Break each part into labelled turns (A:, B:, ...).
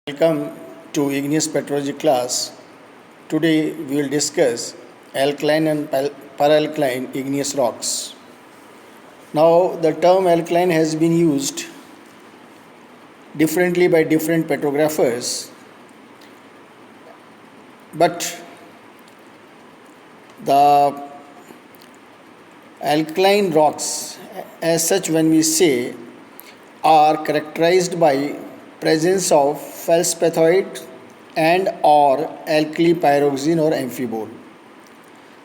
A: Welcome to Igneous Petrology class. Today we will discuss alkaline and paralkaline igneous rocks. Now the term alkaline has been used differently by different petrographers, but the alkaline rocks as such when we say are characterized by presence of feldspathoid and or alkali pyroxene or amphibole.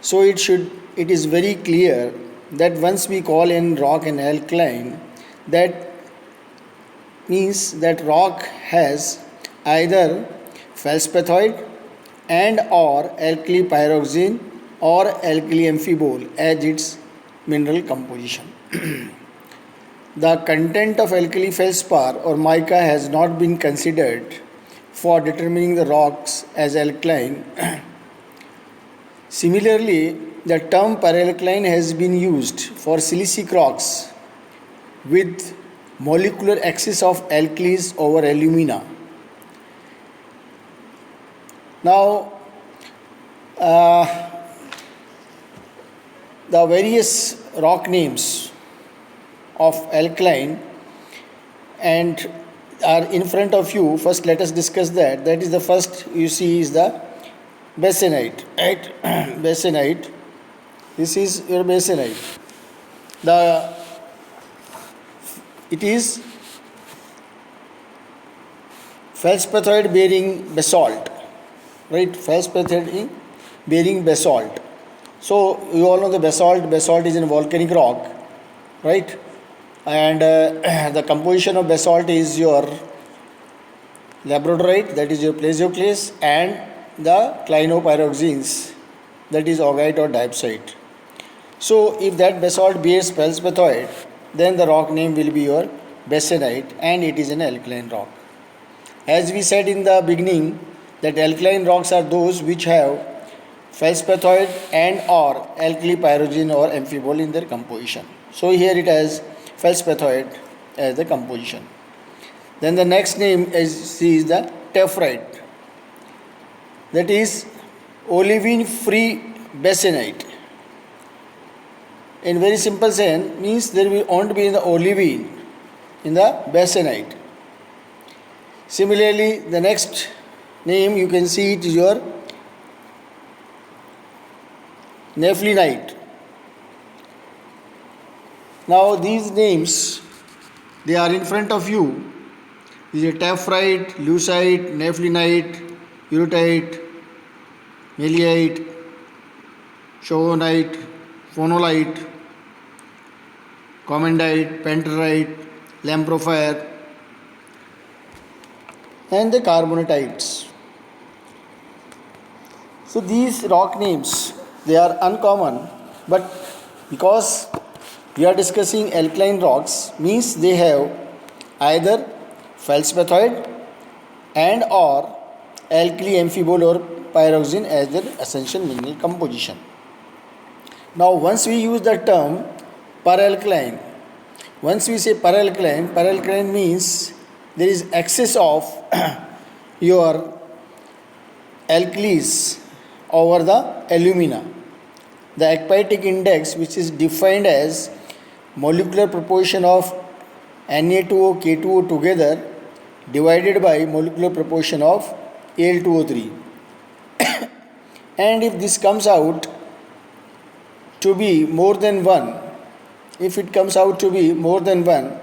A: So it is very clear that once we call in rock an alkaline, that means that rock has either feldspathoid and or alkali pyroxene or alkali amphibole as its mineral composition. The content of alkali feldspar or mica has not been considered for determining the rocks as alkaline. Similarly, the term paralkaline has been used for silicic rocks with molecular axis of alkalis over alumina. Now, the various rock names of alkaline and are in front of you. First let us discuss that. That is the first you see is the basanite, right? Basanite. This is your basanite. It is feldspathoid bearing basalt, right? Feldspathoid bearing basalt. So you all know the basalt. Basalt is a volcanic rock, right? And the composition of basalt is your labradorite, that is your plesioclase, and the clinopyroxenes, that is augite or diopside. So if that basalt bears feldspathoid, then the rock name will be your basanite and it is an alkaline rock. As we said in the beginning, that alkaline rocks are those which have feldspathoid and or alkali pyroxene or amphibole in their composition. So here it has feldspathoid as the composition. Then the next name is the tephrite, that is olivine free basanite. In very simple sense means there won't be in the olivine in the basanite. Similarly, the next name you can see it is your nephlinite. Now these names, they are in front of you. This is tephrite, leucite, nephlinite, urutite, malachite, shovonite, phonolite, commendite, penterite, lamprophire, and the carbonatites. So these rock names, they are uncommon, but because we are discussing alkaline rocks, means they have either feldspathoid and or alkali amphibole or pyroxene as their essential mineral composition. Now once we use the term paralkaline, once we say paralkaline means there is excess of your alkalis over the alumina. The ekpyrotic index, which is defined as molecular proportion of Na2O K2O together divided by molecular proportion of Al2O3. And if this comes out to be more than 1, if it comes out to be more than 1,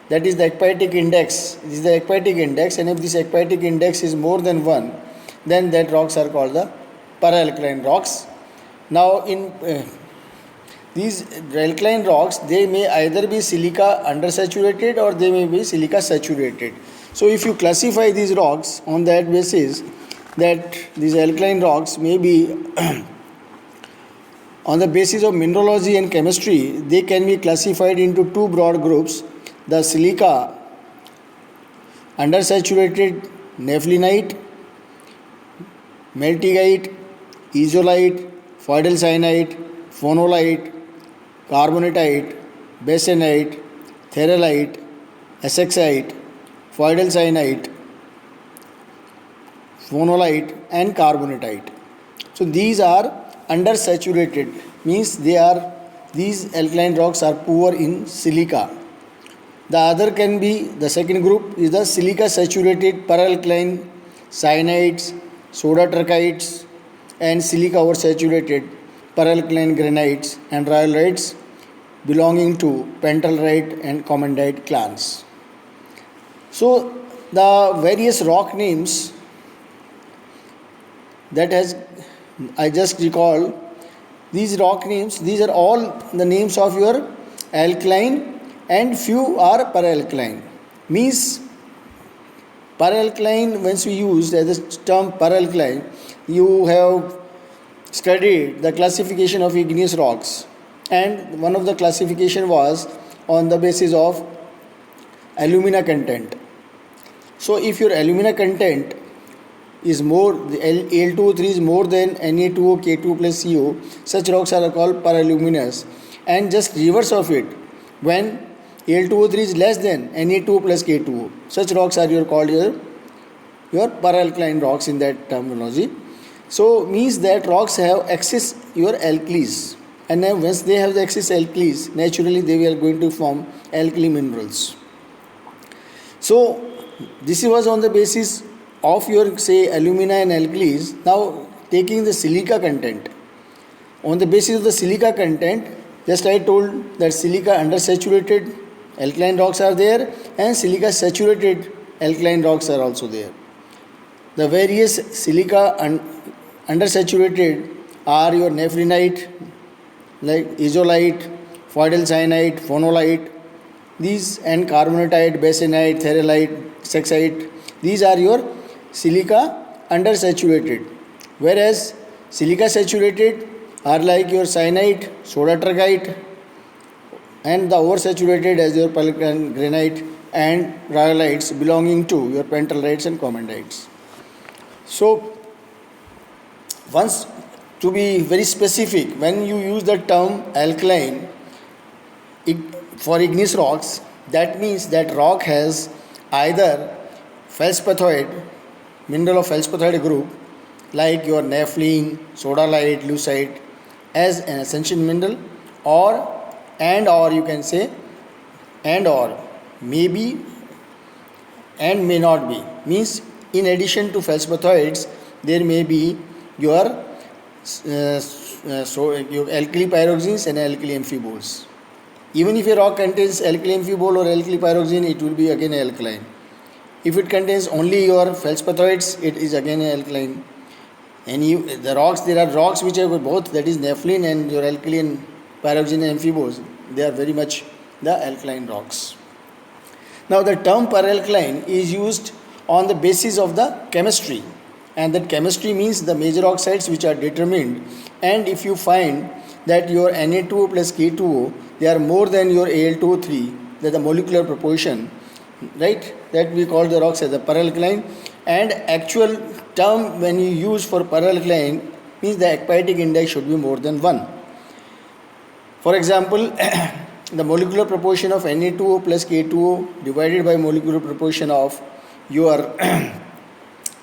A: that is the ekpyrotic index. This is the ekpyrotic index, and if this ekpyrotic index is more than 1, then that rocks are called the paralkaline rocks. Now in these alkaline rocks, they may either be silica undersaturated or they may be silica saturated. So if you classify these rocks on that basis, that these alkaline rocks may be on the basis of mineralogy and chemistry, they can be classified into two broad groups: the silica undersaturated nephlinite, malachite, ezolite, phoidal cyanite, phonolite, carbonatite, basanite, theralite, essexite, phoidal cyanite, phonolite and carbonatite. So these are undersaturated, means these alkaline rocks are poor in silica. The other can be, the second group is the silica saturated paralkaline cyanides, soda trachytes, and silica oversaturated paralkaline granites and rhyolites belonging to pentlandite and komandite clans. So the various rock names that has I just recall, these rock names, these are all the names of your alkaline and few are paralkaline. Means paralkaline, once we use as the term paralkaline, you have studied the classification of igneous rocks, and one of the classification was on the basis of alumina content. So if your alumina content is more, Al2O3 is more than Na2O K2 plus CO, such rocks are called paraluminous. And just reverse of it, when Al2O3 is less than Na2O plus K2O, such rocks are called your paralkaline rocks in that terminology. So means that rocks have excess your alkalis, and then once they have the excess alkalis, naturally they are going to form alkali minerals. So this was on the basis of your say alumina and alkalis. Now taking the silica content, on the basis of the silica content, just I told that silica undersaturated alkaline rocks are there and silica saturated alkaline rocks are also there. The various silica undersaturated are your nephlinite, like izolite, phoidal cyanide, phonolite, these, and carbonatite, basanite, theralite, saxite. These are your silica undersaturated. Whereas silica saturated are like your cyanide, soda trachyte, and the oversaturated as your paralkaline granite and rhyolites belonging to your pentlandrites and komandites. So once, to be very specific, when you use the term alkaline for igneous rocks, that means that rock has either feldspathoid, mineral of feldspathoid group, like your nepheline, sodalite, leucite, as an essential mineral, or you can say and or maybe and may not be. Means in addition to feldspathoids, there may be your your alkali pyroxenes and alkali amphiboles. Even if a rock contains alkali amphibole or alkali pyroxene, it will be again alkaline. If it contains only your feldspathoids, it is again alkaline. And there are rocks which have both, that is nepheline and your alkali and pyroxene and amphiboles. They are very much the alkaline rocks. Now the term paralkaline is used on the basis of the chemistry, and that chemistry means the major oxides which are determined, and if you find that your Na2O plus K2O, they are more than your Al2O3, that the molecular proportion, right, that we call the rocks as the paralkaline. And actual term when you use for paralkaline means the aquatic index should be more than 1. For example, the molecular proportion of Na2O plus K2O divided by molecular proportion of your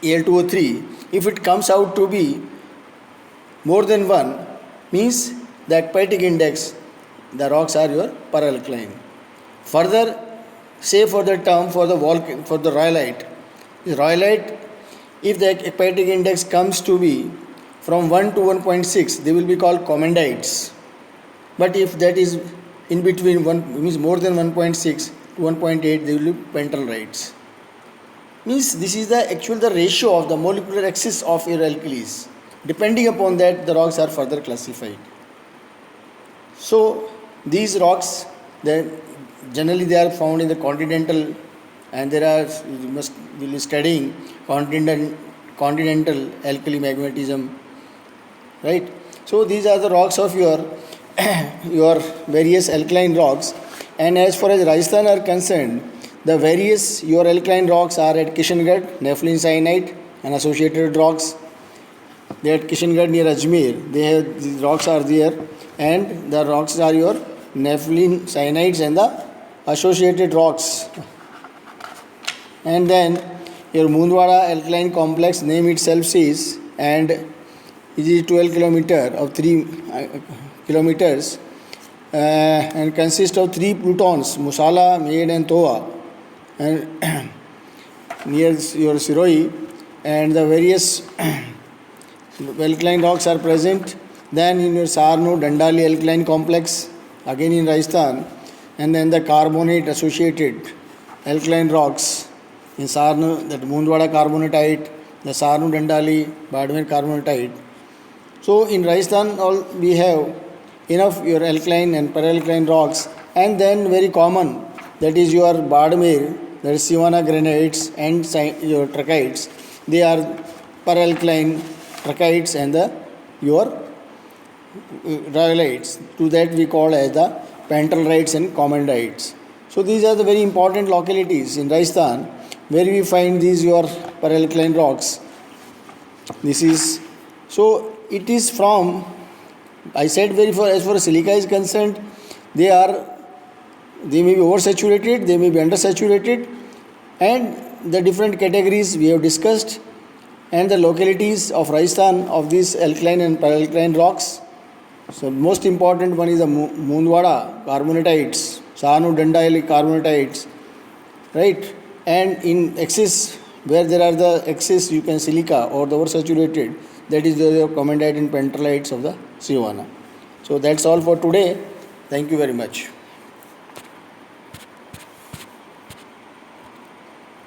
A: Al2O3, if it comes out to be more than 1, means the aquatic index, the rocks are your paralkaline. Further, say for the term for the rhyolite, if the aquatic index comes to be from 1 to 1.6, they will be called komandites. But if that is in between 1, means more than 1.6 to 1.8, they will be pentlandrites. Means this is the ratio of the molecular axis of your alkalis. Depending upon that, the rocks are further classified. So these rocks, generally they are found in the continental, and you must be studying continental alkali magmatism, right? So these are the rocks of your various alkaline rocks. And as far as Rajasthan are concerned, the various your alkaline rocks are at Kishangarh, nepheline cyanide and associated rocks. They are at Kishangarh near Ajmer. These rocks are there, and the rocks are your nepheline cyanides and the associated rocks. And then Your Mundwada alkaline complex name itself says, and it is 12 kilometer of 3 kilometers and consists of 3 plutons, Musala, Maid and Toa, and near your Siroi, and the various alkaline rocks are present. Then in your Sarno Dandali alkaline complex, again in Rajasthan, and then the carbonate associated alkaline rocks in Sarno, that Mundwada carbonatite, the Sarno Dandali, Badmer carbonatite. So in Rajasthan, all we have enough your alkaline and paralkaline rocks, and then very common, that is your Badmer, that is Sivana granites and your trachytes. They are paralkaline trachytes and the your rhyolites. To that we call as the pentallerites and commandites. So these are the very important localities in Rajasthan where we find these your paralkaline rocks. This is so it is from, I said very far, as far as silica is concerned, they may be oversaturated, they may be undersaturated, and the different categories we have discussed, and the localities of Rajasthan of these alkaline and paralkaline rocks. So most important one is the Mundwada carbonatites, Sahanu Dandali carbonatites, right? And in excess, where there are the excess, you can silica or the oversaturated, that is the comandite and pentalites of the Sivana. So that's all for today. Thank you very much.